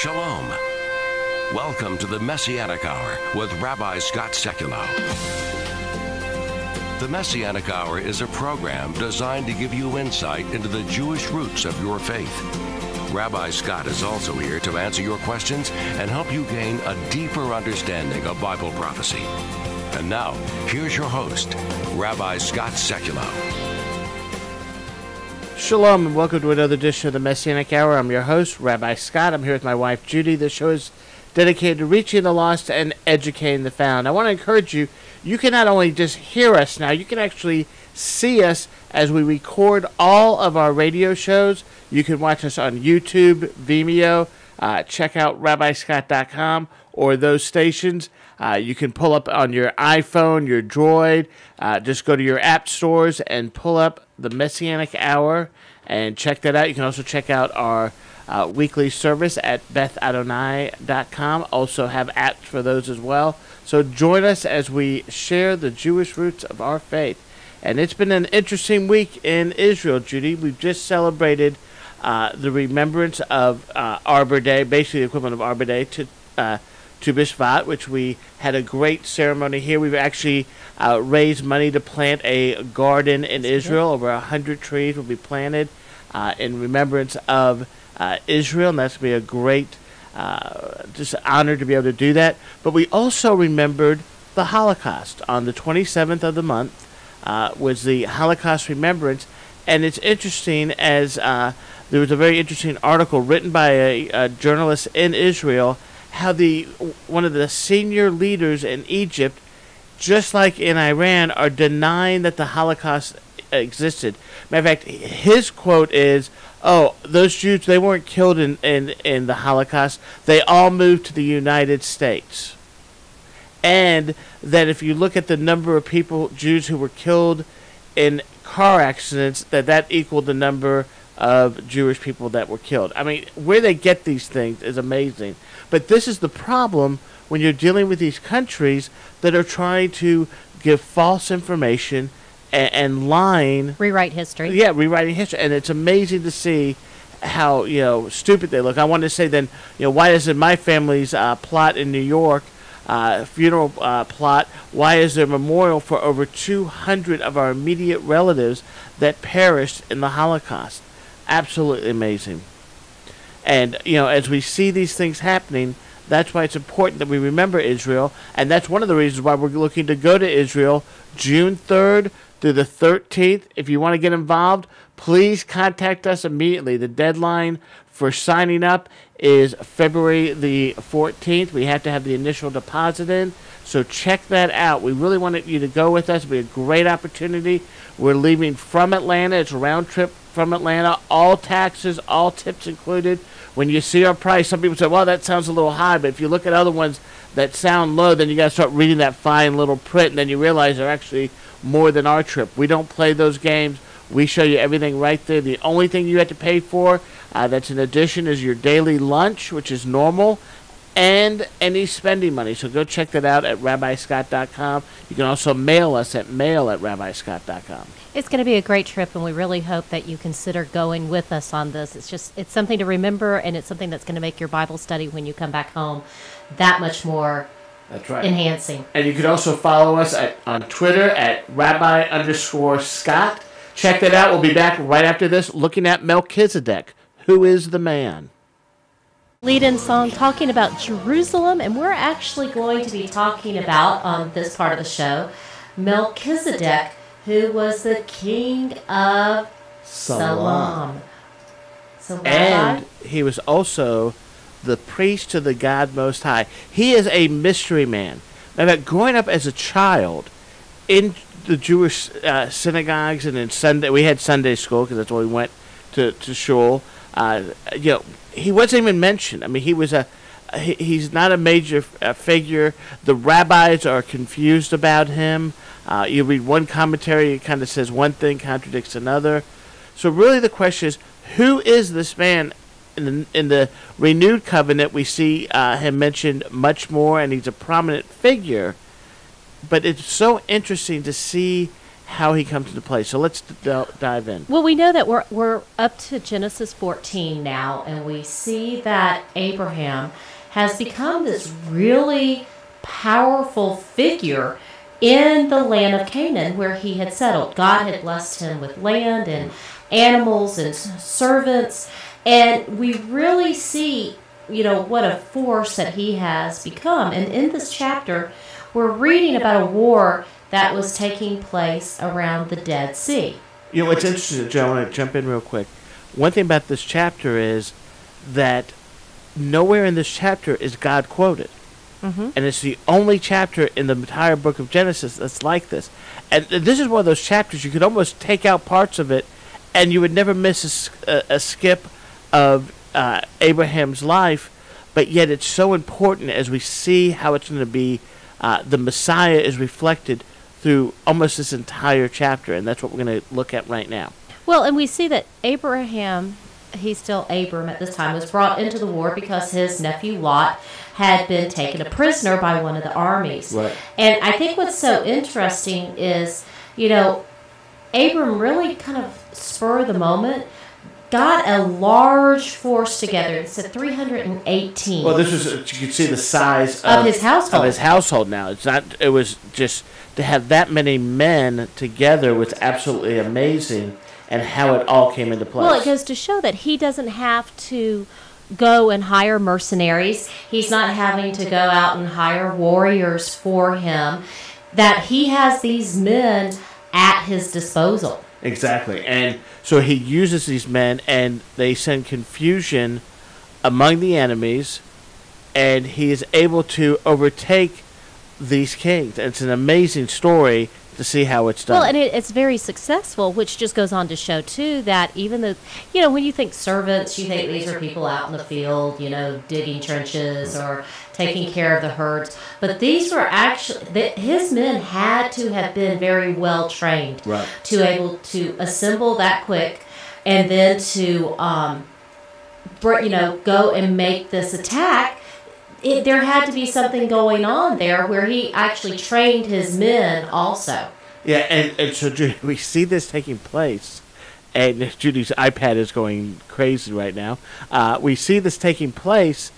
Shalom. Welcome to the Messianic Hour with Rabbi Scott Seculo. The Messianic Hour is a program designed to give you insight into the Jewish roots of your faith. Rabbi Scott is also here to answer your questions and help you gain a deeper understanding of Bible prophecy. And now, here's your host, Rabbi Scott Seculo. Shalom and welcome to another edition of the Messianic Hour. I'm your host, Rabbi Scott. I'm here with my wife, Judy. The show is dedicated to reaching the lost and educating the found. I want to encourage you, you can not only just hear us now, you can actually see us as we record all of our radio shows. You can watch us on YouTube, Vimeo, check out RabbiScott.com or those stations. You can pull up on your iPhone, your Droid, just go to your app stores and pull up the Messianic Hour and check that out. You can also check out our weekly service at BethAdonai.com. Also have apps for those as well. So join us as we share the Jewish roots of our faith. And it's been an interesting week in Israel, Judy. We've just celebrated the remembrance of Arbor Day, basically the equivalent of Arbor Day to Bishvat, which we had a great ceremony here. We've actually raised money to plant a garden in Israel. Over 100 trees will be planted in remembrance of Israel, and that's going to be a great just honor to be able to do that. But we also remembered the Holocaust. On the 27th of the month was the Holocaust remembrance, and it's interesting as there was a very interesting article written by a journalist in Israel how one of the senior leaders in Egypt, just like in Iran, are denying that the Holocaust existed. Matter of fact, his quote is, "Oh, those Jews, they weren't killed in the Holocaust. They all moved to the United States." And that if you look at the number of Jews who were killed in car accidents, that equaled the number of Jewish people that were killed. I mean, where they get these things is amazing. But this is the problem when you're dealing with these countries that are trying to give false information and lying. Rewrite history. Yeah, rewriting history. And it's amazing to see how, stupid they look. I wanted to say then, why isn't my family's plot in New York, funeral plot, why is there a memorial for over 200 of our immediate relatives that perished in the Holocaust? Absolutely amazing. And, as we see these things happening, that's why it's important that we remember Israel. And that's one of the reasons why we're looking to go to Israel June 3rd through the 13th. If you want to get involved, please contact us immediately. The deadline for signing up is February the 14th. We have to have the initial deposit in. So check that out. We really wanted you to go with us. It'll be a great opportunity. We're leaving from Atlanta. It's a round trip from Atlanta. All taxes, all tips included. When you see our price, some people say, well, that sounds a little high. But if you look at other ones that sound low, then you got to start reading that fine little print, and then you realize they're actually more than our trip. We don't play those games. We show you everything right there. The only thing you have to pay for that's in addition is your daily lunch, which is normal, and any spending money. So go check that out at RabbiScott.com. You can also mail us at mail@RabbiScott.com. It's going to be a great trip, and we really hope that you consider going with us on this. It's something to remember, and it's something that's going to make your Bible study when you come back home that much more enhancing. And you can also follow us on Twitter at Rabbi_Scott. Check that out. We'll be back right after this looking at Melchizedek. Who is the man? Lead-in song talking about Jerusalem, and we're actually going to be talking about, on this part of the show, Melchizedek, who was the king of Salem. So, and he was also the priest to the God Most High. He is a mystery man. Now, growing up as a child in the Jewish synagogues and in Sunday, we had Sunday school because that's where we went to shul. He wasn't even mentioned. I mean, he's not a major figure. The rabbis are confused about him. You read one commentary, it kind of says one thing, contradicts another. So really the question is, who is this man? In the renewed covenant, we see him mentioned much more, and he's a prominent figure. But it's so interesting to see how he comes into play. So let's dive in. Well, we know that we're up to Genesis 14 now, and we see that Abraham has become this really powerful figure in the land of Canaan where he had settled. God had blessed him with land and animals and servants, and we really see, what a force that he has become. And in this chapter, we're reading about a war that was taking place around the Dead Sea. What's interesting, Joe, I want to jump in real quick. One thing about this chapter is that nowhere in this chapter is God quoted. Mm-hmm. And it's the only chapter in the entire book of Genesis that's like this. And this is one of those chapters you could almost take out parts of it, and you would never miss a skip of Abraham's life, but yet it's so important as we see how it's going to be the Messiah is reflected through almost this entire chapter, and that's what we're going to look at right now. Well, and we see that Abraham, he's still Abram at this time, was brought into the war because his nephew Lot had been taken a prisoner by one of the armies. Right. And I think what's so interesting is, Abram really kind of spur of the moment got a large force together. It's at 318. Well, this was, you can see the size of his household. Of his household now. It was just, to have that many men together was absolutely amazing, and how it all came into place. Well, it goes to show that he doesn't have to go and hire mercenaries. He's not having to go out and hire warriors for him. That he has these men at his disposal. Exactly. And so he uses these men, and they send confusion among the enemies, and he is able to overtake these kings. And it's an amazing story to see how it's done. Well, and it's very successful, which just goes on to show, too, that even though, when you think servants, you think these are people out in the field, digging trenches or taking care of the herds. But these were actually, his men had to have been very well trained to able to assemble that quick, and then to, go and make this attack. There had to be something going on there where he actually trained his men also. Yeah, and so Judy, we see this taking place, and Judy's iPad is going crazy right now. We see this taking place,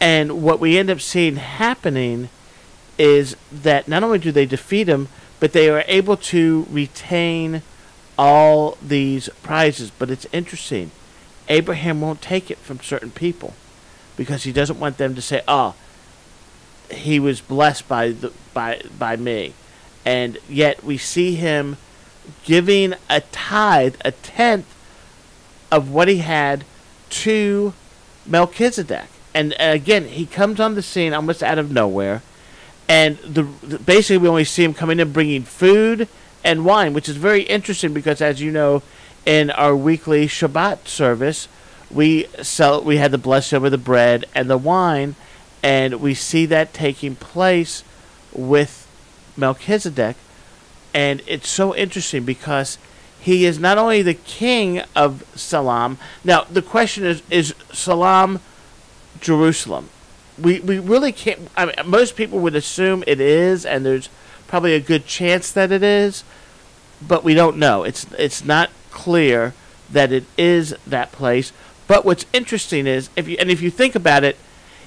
and what we end up seeing happening is that not only do they defeat him, but they are able to retain all these prizes. But it's interesting. Abraham won't take it from certain people, because he doesn't want them to say, "Oh, he was blessed by me," and yet we see him giving a tithe, a tenth of what he had, to Melchizedek. And again, he comes on the scene almost out of nowhere, and basically we only see him coming in bringing food and wine, which is very interesting because, as you know, in our weekly Shabbat service, we had the blessing over the bread and the wine, and we see that taking place with Melchizedek. And it's so interesting because he is not only the king of Salem. Now, the question is Salem Jerusalem? We really can't. I mean, most people would assume it is, and there's probably a good chance that it is, but we don't know. It's not clear that it is that place. But what's interesting is, if you think about it,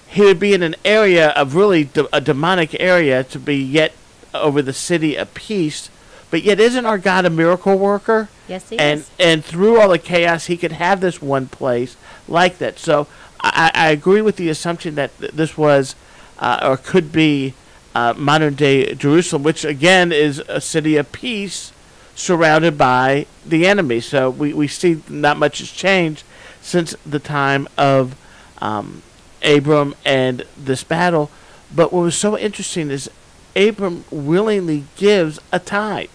he would be in an area of really a demonic area, to be yet over the city of peace. But yet, isn't our God a miracle worker? Yes, he is. And through all the chaos, he could have this one place like that. So I agree with the assumption that this was or could be modern-day Jerusalem, which, again, is a city of peace surrounded by the enemy. So we see not much has changed since the time of Abram and this battle. But what was so interesting is Abram willingly gives a tithe.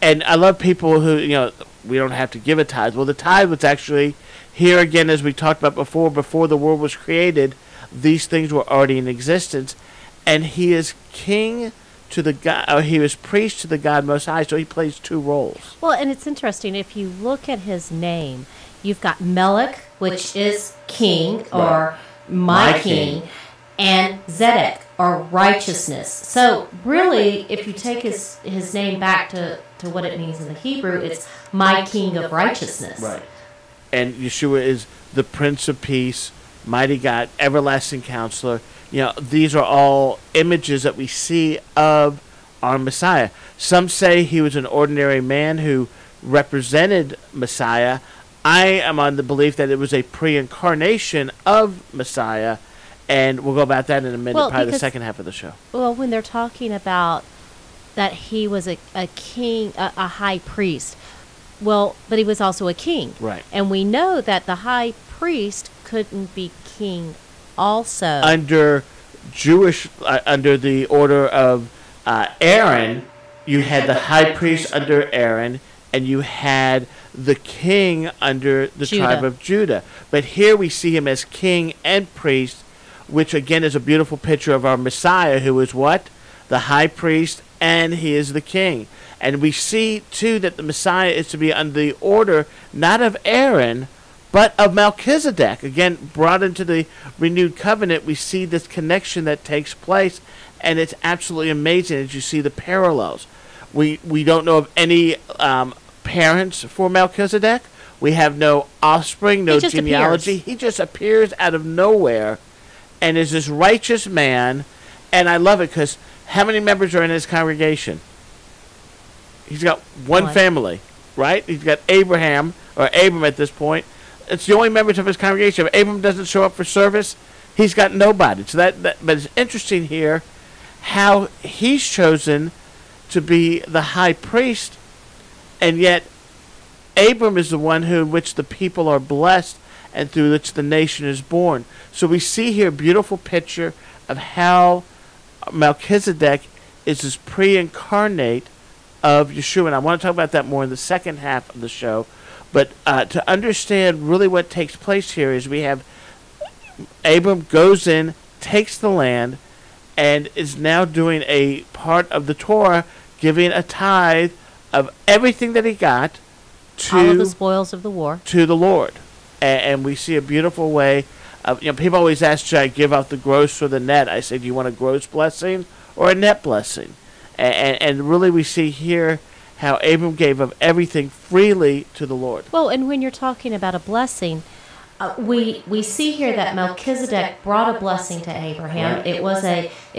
And I love people who, we don't have to give a tithe. Well, the tithe was actually, here again, as we talked about before the world was created, these things were already in existence. And he is king to the God, or he was priest to the God Most High, so he plays two roles. Well, and it's interesting, if you look at his name, you've got Melech, which is king, or my king. and Zedek, or righteousness. So really, if you take his name back to what it means in the Hebrew, it's my King of righteousness. Right. And Yeshua is the Prince of Peace, mighty God, everlasting counselor. These are all images that we see of our Messiah. Some say he was an ordinary man who represented Messiah. I am on the belief that it was a pre-incarnation of Messiah, and we'll go about that in a minute, probably the second half of the show. Well, when they're talking about that he was a king, a high priest, well, but he was also a king. Right. And we know that the high priest couldn't be king also. Under the order of Aaron, you had the high priest under Aaron, and you had the king under the tribe of Judah. But here we see him as king and priest, which again is a beautiful picture of our Messiah, who is what? The high priest, and he is the king. And we see, too, that the Messiah is to be under the order, not of Aaron, but of Melchizedek. Again, brought into the renewed covenant, we see this connection that takes place, and it's absolutely amazing as you see the parallels. We don't know of any parents for Melchizedek. We have no offspring, no genealogy. He just appears out of nowhere and is this righteous man. And I love it because how many members are in his congregation? He's got one family, right? He's got Abram at this point. It's the only members of his congregation. If Abram doesn't show up for service, he's got nobody. So but it's interesting here how he's chosen to be the high priest, and yet Abram is the one in which the people are blessed and through which the nation is born. So we see here a beautiful picture of how Melchizedek is this pre-incarnate of Yeshua. And I want to talk about that more in the second half of the show. But to understand really what takes place here is we have Abram goes in, takes the land, and is now doing a part of the Torah, giving a tithe of everything that he got to all of the spoils of the war to the Lord. And we see a beautiful way of, people always ask, should I give out the gross or the net? I say, do you want a gross blessing or a net blessing? And really we see here how Abram gave of everything freely to the Lord. Well, and when you're talking about a blessing, we see here that Melchizedek brought a blessing to Abraham. Right. It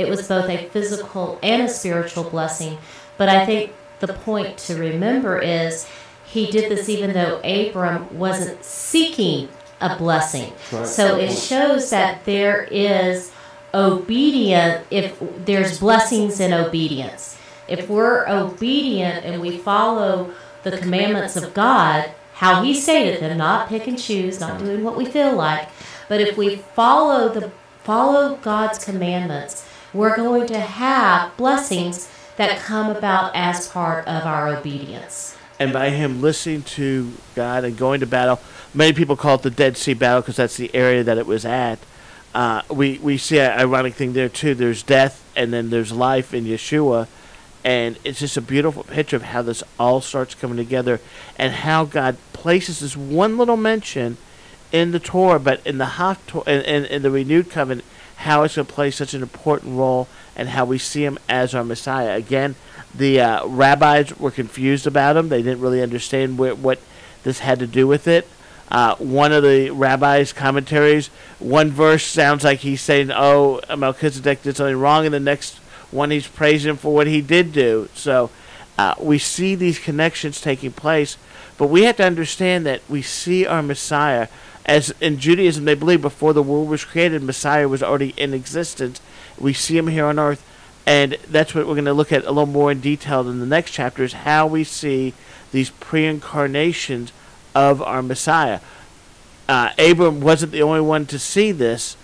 was both a physical and a spiritual blessing. But I think the point to remember is he did this even though Abram wasn't seeking a blessing. Right. So it shows that there is obedience, if there's blessings in obedience. If we're obedient and we follow the commandments of God, how he stated them, not pick and choose, not doing what we feel like, but if we follow God's commandments, we're going to have blessings that come about as part of our obedience. And by him listening to God and going to battle, many people call it the Dead Sea battle because that's the area that it was at. We see an ironic thing there too. There's death and then there's life in Yeshua. And it's just a beautiful picture of how this all starts coming together and how God places this one little mention in the Torah, but in the renewed covenant, how it's going to play such an important role and how we see him as our Messiah. Again, the rabbis were confused about him. They didn't really understand what this had to do with it. One of the rabbis' commentaries, one verse sounds like he's saying, oh, Melchizedek did something wrong, and the next one he's praising him for what he did do. So we see these connections taking place, but we have to understand that we see our Messiah, as in Judaism they believe before the world was created, Messiah was already in existence. We see him here on earth, and that's what we're going to look at a little more in detail in the next chapter, is how we see these pre-incarnations of our Messiah. Abram wasn't the only one to see this,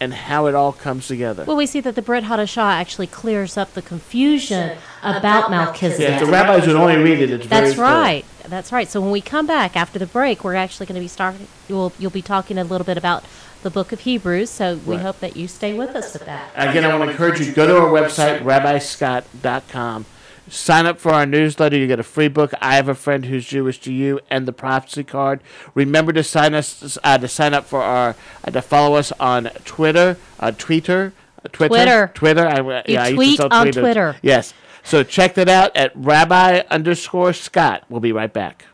and how it all comes together. Well, we see that the Brit Hadashah actually clears up the confusion about Melchizedek. Yeah, if the rabbis would only read it, it's very clear. Right. That's right. So when we come back after the break, we're actually going to be starting. You'll be talking a little bit about the book of Hebrews, so we hope that you stay with us with that. Again, I want to encourage you, go to our website, rabbiscott.com. Sign up for our newsletter. You get a free book, I Have a Friend Who's Jewish to You, and the prophecy card. Remember to sign up for to follow us on Twitter. I Tweet on Twitter. Yes. So check that out at Rabbi_Scott. We'll be right back.